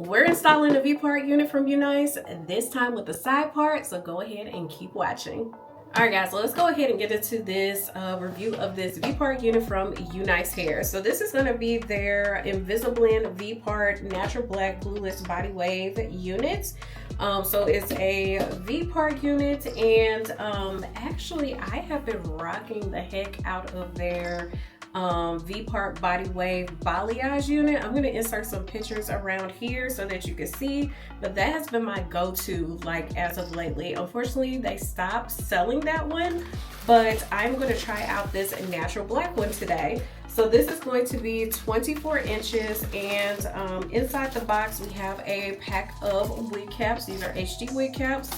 We're installing the V Part unit from UNice, this time with the side part, so go ahead and keep watching. Alright guys, so let's go ahead and get into this review of this V Part unit from UNice Hair. So this is going to be their InvisiBlend V Part Natural Black Glueless Body Wave unit. So it's a V Part unit, and actually I have been rocking the heck out of their V Part Body Wave balayage unit. I'm going to insert some pictures around here so that you can see, but that has been my go-to like as of lately. Unfortunately, they stopped selling that one, but I'm going to try out this natural black one today. So this is going to be 24 inches, and inside the box we have a pack of wig caps. These are HD wig caps.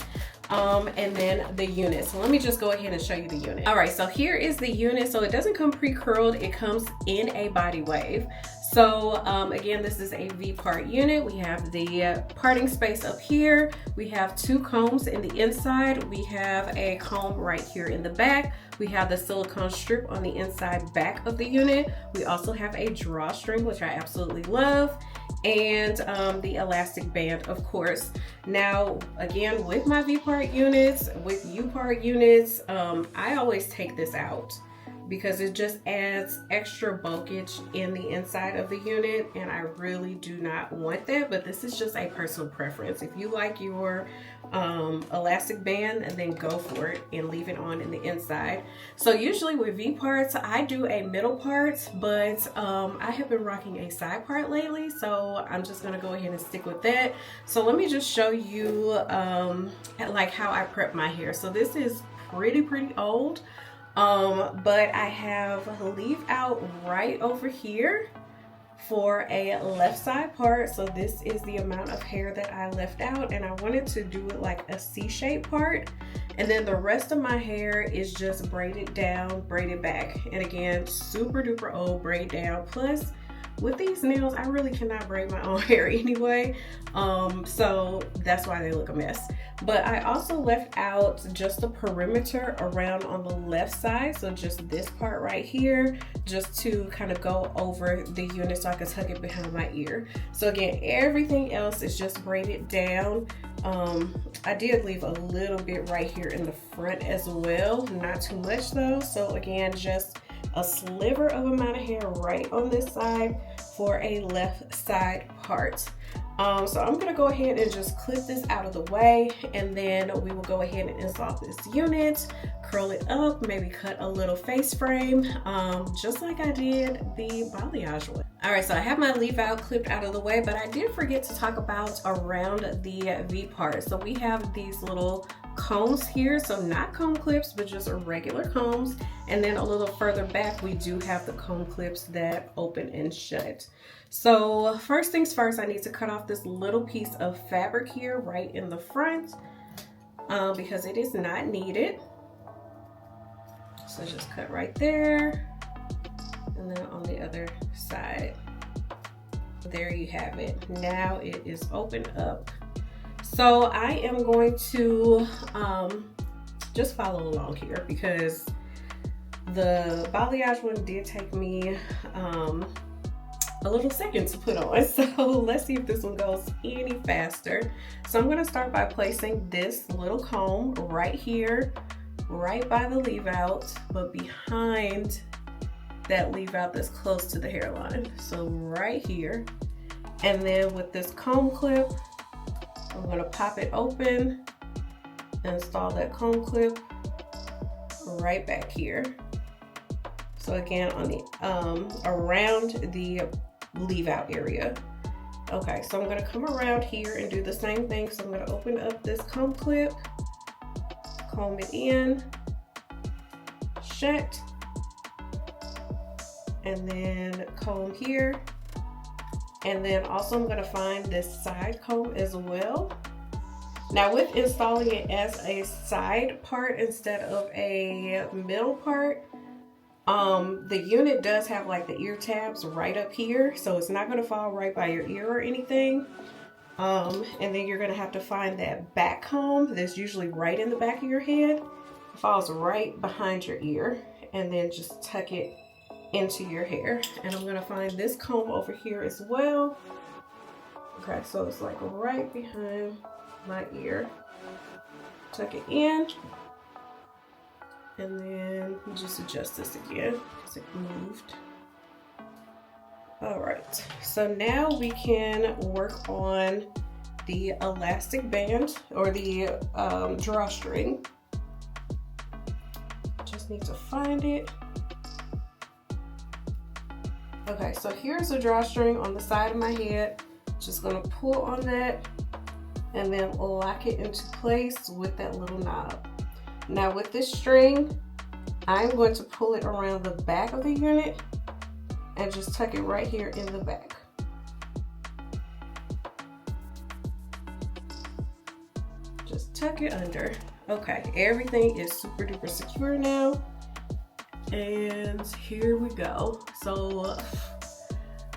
And then the unit. So let me just go ahead and show you the unit. All right, so here is the unit. So it doesn't come pre-curled, it comes in a body wave. So again, this is a V Part unit. We have the parting space up here. We have two combs in the inside. We have a comb right here in the back. We have the silicone strip on the inside back of the unit. We also have a drawstring, which I absolutely love, and the elastic band, of course. Now, again, with my V Part units, with U Part units, I always take this out because it just adds extra bulkage in the inside of the unit, and I really do not want that, but this is just a personal preference. If you like your elastic band, then go for it and leave it on in the inside. So usually with V parts, I do a middle part, but I have been rocking a side part lately, so I'm just gonna go ahead and stick with that. So let me just show you like how I prep my hair. So this is pretty old. But I have leave out right over here for a left side part. So this is the amount of hair that I left out, and I wanted to do it like a C-shaped part. And then the rest of my hair is just braided down, braided back. And again, super duper old braid down. Plus, with these nails, I really cannot braid my own hair anyway. So that's why they look a mess. But I also left out just the perimeter around on the left side. So just this part right here, just to kind of go over the unit so I can tuck it behind my ear. So again, everything else is just braided down. I did leave a little bit right here in the front as well. Not too much though. So again, just a sliver of amount of hair right on this side for a left side part. So I'm gonna go ahead and just clip this out of the way, and then we will go ahead and install this unit, curl it up, maybe cut a little face frame, just like I did the balayage one. All right, so I have my leave out clipped out of the way, but I did forget to talk about around the V part. So we have these little combs here, so not comb clips, but just regular combs. And then a little further back, we do have the comb clips that open and shut. So first things first, I need to cut off this little piece of fabric here right in the front because it is not needed. So just cut right there, and then on the other side. There you have it. Now it is open up. So I am going to just follow along here because the balayage one did take me a little second to put on. So let's see if this one goes any faster. So I'm going to start by placing this little comb right here, right by the leave out, but behind that leave out that's close to the hairline. So right here. And then with this comb clip, I'm going to pop it open, install that comb clip right back here. So again, on the around the leave out area. Okay, so I'm going to come around here and do the same thing. So I'm going to open up this comb clip, comb it in, shut, and then comb here. And then also I'm going to find this side comb as well. Now with installing it as a side part instead of a middle part, the unit does have like the ear tabs right up here, so it's not going to fall right by your ear or anything. And then you're going to have to find that back comb that's usually right in the back of your head. It falls right behind your ear, and then just tuck it into your hair. And I'm going to find this comb over here as well. Okay, so it's like right behind my ear. Tuck it in, and then just adjust this again because it moved. All right, so now we can work on the elastic band or the drawstring. Just need to find it. Okay, so here's a drawstring on the side of my head. Just gonna pull on that and then lock it into place with that little knob. Now with this string, I'm going to pull it around the back of the unit and just tuck it right here in the back. Just tuck it under. Okay, everything is super duper secure now. And here we go. So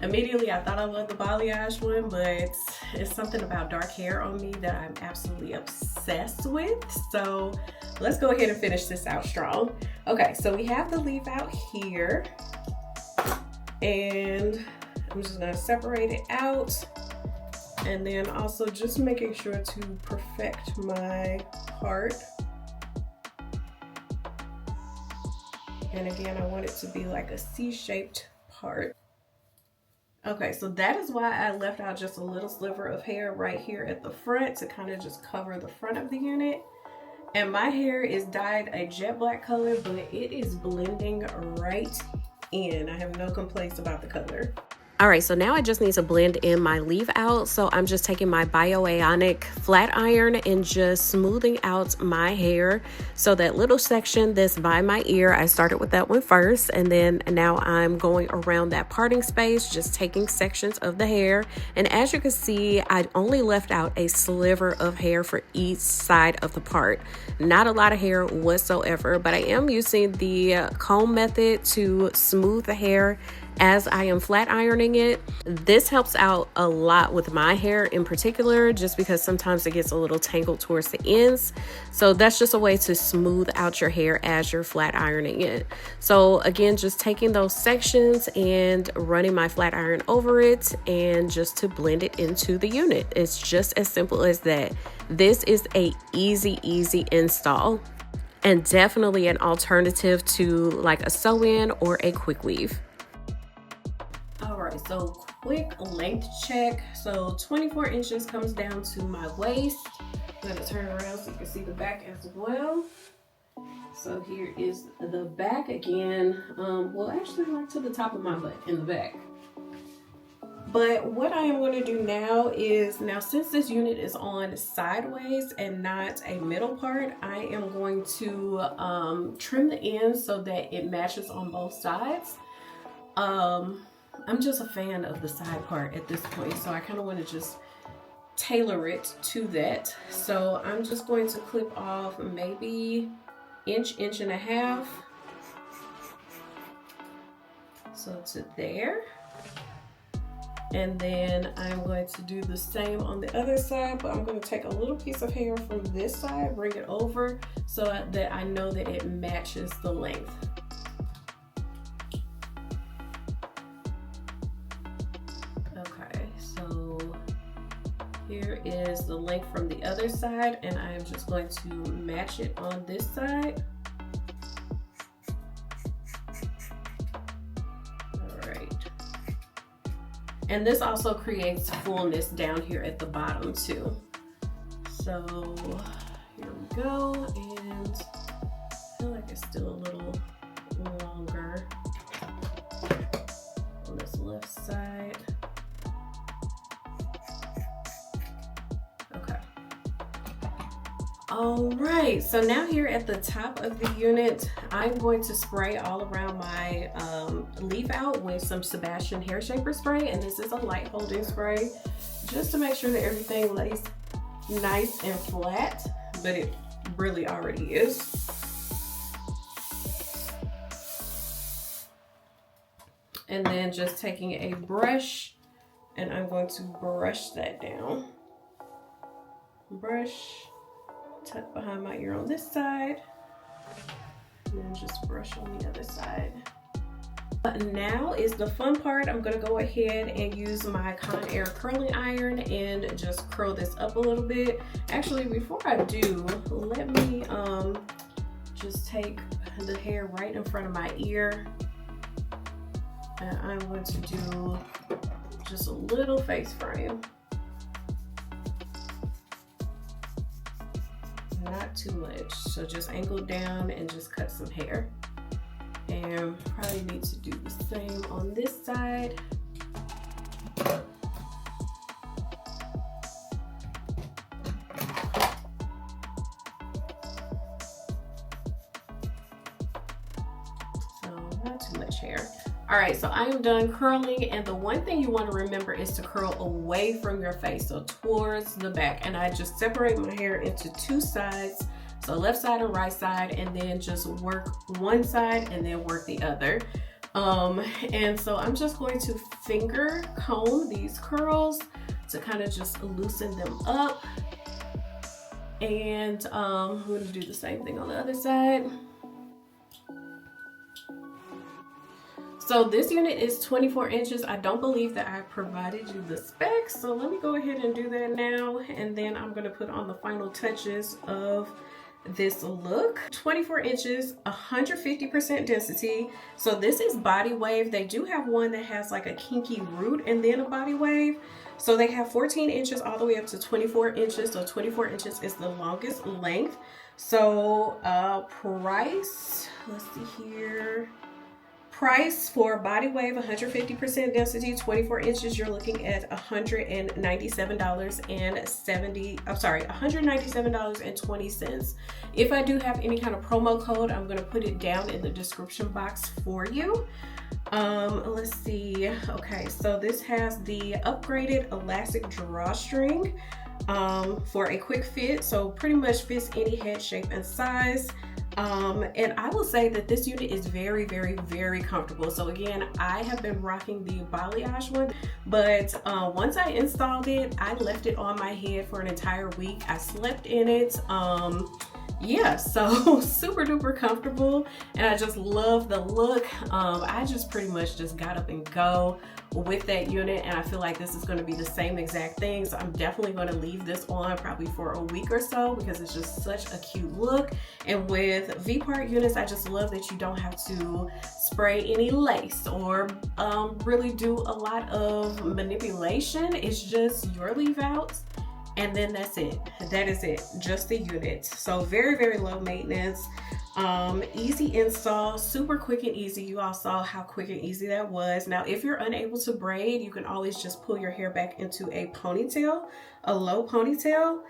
immediately I thought I loved the balayage one, but it's something about dark hair on me that I'm absolutely obsessed with. So let's go ahead and finish this out strong. Okay, so we have the leave out here, and I'm just gonna separate it out, and then also just making sure to perfect my part. And again, I want it to be like a C-shaped part. Okay, so that is why I left out just a little sliver of hair right here at the front to kind of just cover the front of the unit. And my hair is dyed a jet black color, but it is blending right in. I have no complaints about the color. All right, so now I just need to blend in my leave out. So I'm just taking my bioionic flat iron and just smoothing out my hair. So that little section that's by my ear, I started with that one first. And then now I'm going around that parting space, just taking sections of the hair. And as you can see, I only left out a sliver of hair for each side of the part. Not a lot of hair whatsoever, but I am using the comb method to smooth the hair as I am flat ironing it. This helps out a lot with my hair in particular, just because sometimes it gets a little tangled towards the ends. So that's just a way to smooth out your hair as you're flat ironing it. So again, just taking those sections and running my flat iron over it and just to blend it into the unit. It's just as simple as that. This is a easy install, and definitely an alternative to like a sew-in or a quick weave. All right, so quick length check. So 24 inches comes down to my waist. I'm gonna turn around so you can see the back as well. So here is the back again. Well, actually like to the top of my butt in the back. But what I am going to do now is, since this unit is on sideways and not a middle part, I am going to trim the ends so that it matches on both sides. I'm just a fan of the side part at this point, so I kind of want to just tailor it to that. So I'm just going to clip off maybe inch and a half. So to there. And then I'm going to do the same on the other side, but I'm going to take a little piece of hair from this side, bring it over so that I know that it matches the length. Okay, so here is the length from the other side, and I am just going to match it on this side. And this also creates fullness down here at the bottom too. So here we go, and I feel like it's still a little longer on this left side. Okay. All right, so now here at the top of the unit, I'm going to spray all around my leave out with some Sebastian hair shaper spray, and this is a light holding spray just to make sure that everything lays nice and flat, but it really already is. And then just taking a brush, and I'm going to brush that down. Brush, tuck behind my ear on this side, and then just brush on the other side. But now is the fun part. I'm gonna go ahead and use my Conair curling iron and just curl this up a little bit. Actually, before I do, let me just take the hair right in front of my ear, and I'm going to do just a little face frame. Not too much, so just angle down and just cut some hair. And probably need to do the same on this side. So not too much hair. All right, so I am done curling, and the one thing you want to remember is to curl away from your face, so towards the back. And I just separate my hair into two sides, so left side and right side, and then just work one side and then work the other. And so I'm just going to finger comb these curls to kind of just loosen them up. And I'm going to do the same thing on the other side. So this unit is 24 inches. I don't believe that I provided you the specs, so let me go ahead and do that now, and then I'm going to put on the final touches of this look. 24 inches, 150% density. So this is body wave. They do have one that has like a kinky root and then a body wave. So they have 14 inches all the way up to 24 inches. So 24 inches is the longest length. So price, let's see here. Price for body wave, 150% density, 24 inches, you're looking at $197.20. If I do have any kind of promo code, I'm going to put it down in the description box for you. Let's see. Okay, so this has the upgraded elastic drawstring for a quick fit, so pretty much fits any head shape and size. And I will say that this unit is very, very, very comfortable. So again, I have been rocking the balayage one, but once I installed it, I left it on my head for an entire week. I slept in it. Yeah, so super duper comfortable, and I just love the look. I just pretty much just got up and go with that unit, and I feel like this is going to be the same exact thing. So I'm definitely going to leave this on probably for a week or so because it's just such a cute look. And with V Part units, I just love that you don't have to spray any lace or really do a lot of manipulation. It's just your leave outs, and then that's it. That is it, just the unit. So very, very low maintenance, easy install, super quick and easy. You all saw how quick and easy that was. Now, if you're unable to braid, you can always just pull your hair back into a ponytail, a low ponytail,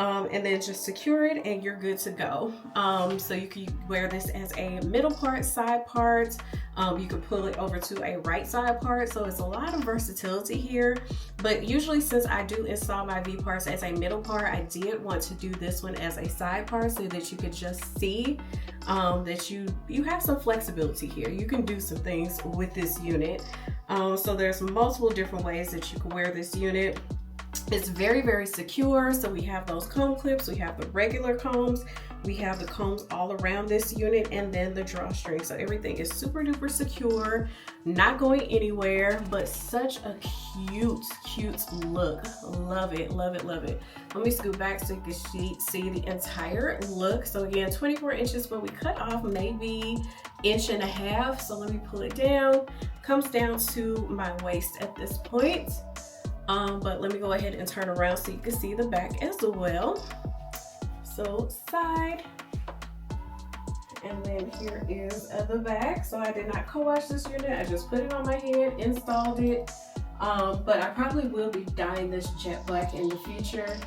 and then just secure it and you're good to go. So you can wear this as a middle part, side part. You can pull it over to a right side part. So it's a lot of versatility here. But usually, since I do install my V parts as a middle part, I did want to do this one as a side part so that you could just see that you have some flexibility here. You can do some things with this unit. So there's multiple different ways that you can wear this unit. It's very, very secure. So we have those comb clips, we have the regular combs, we have the combs all around this unit, and then the drawstring. So everything is super duper secure, not going anywhere, but such a cute, cute look. Love it, love it, love it. Let me scoot back so you can see the entire look. So again, 24 inches, but we cut off maybe 1.5 inches. So let me pull it down. Comes down to my waist at this point. But let me go ahead and turn around so you can see the back as well. So side, and then here is the back. So I did not co-wash this unit. I just put it on my head, installed it. But I probably will be dyeing this jet black in the future.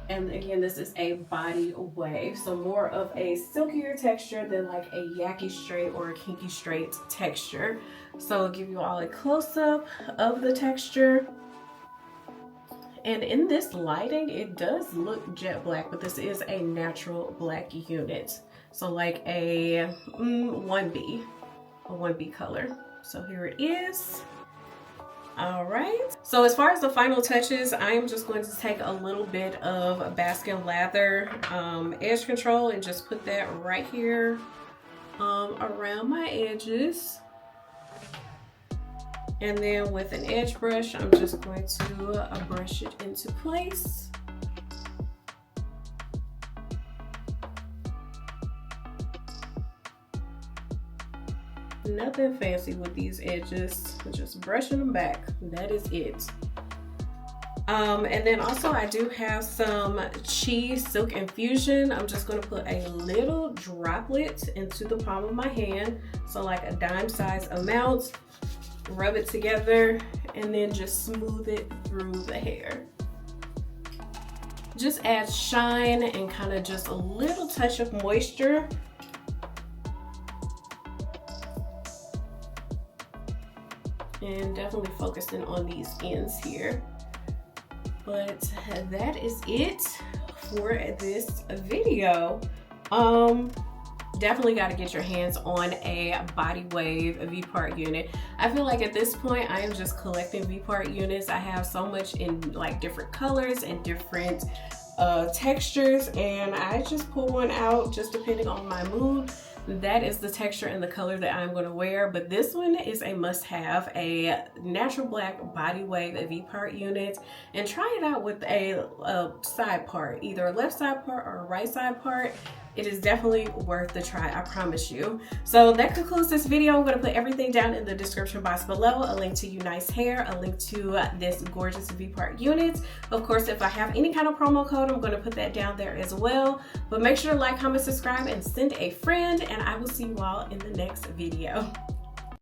And again, this is a body wave, so more of a silkier texture than like a yaki straight or a kinky straight texture. So I'll give you all a close-up of the texture. And in this lighting, it does look jet black, but this is a natural black unit. So like a 1B color. So here it is. All right. So as far as the final touches, I am just going to take a little bit of Baskin Lather edge control and just put that right here around my edges. And then with an edge brush, I'm just going to brush it into place. Nothing fancy with these edges, just brushing them back. That is it. And then also I do have some Chi Silk Infusion. I'm just going to put a little droplet into the palm of my hand, so like a dime size amount. Rub it together and then just smooth it through the hair. Just adds shine and kind of just a little touch of moisture. And definitely focusing on these ends here. But that is it for this video. Definitely got to get your hands on a bodywave V part unit. I feel like at this point I am just collecting V part units. I have so much in like different colors and different textures, and I just pull one out just depending on my mood. That is the texture and the color that I'm going to wear, but this one is a must-have, a natural black bodywave V part unit, and try it out with a side part, either a left side part or a right side part. It is definitely worth the try, I promise you. So that concludes this video. I'm going to put everything down in the description box below, a link to UNice Hair, a link to this gorgeous V part unit. Of course, if I have any kind of promo code, I'm going to put that down there as well. But make sure to like, comment, subscribe, and send a friend, and I will see you all in the next video.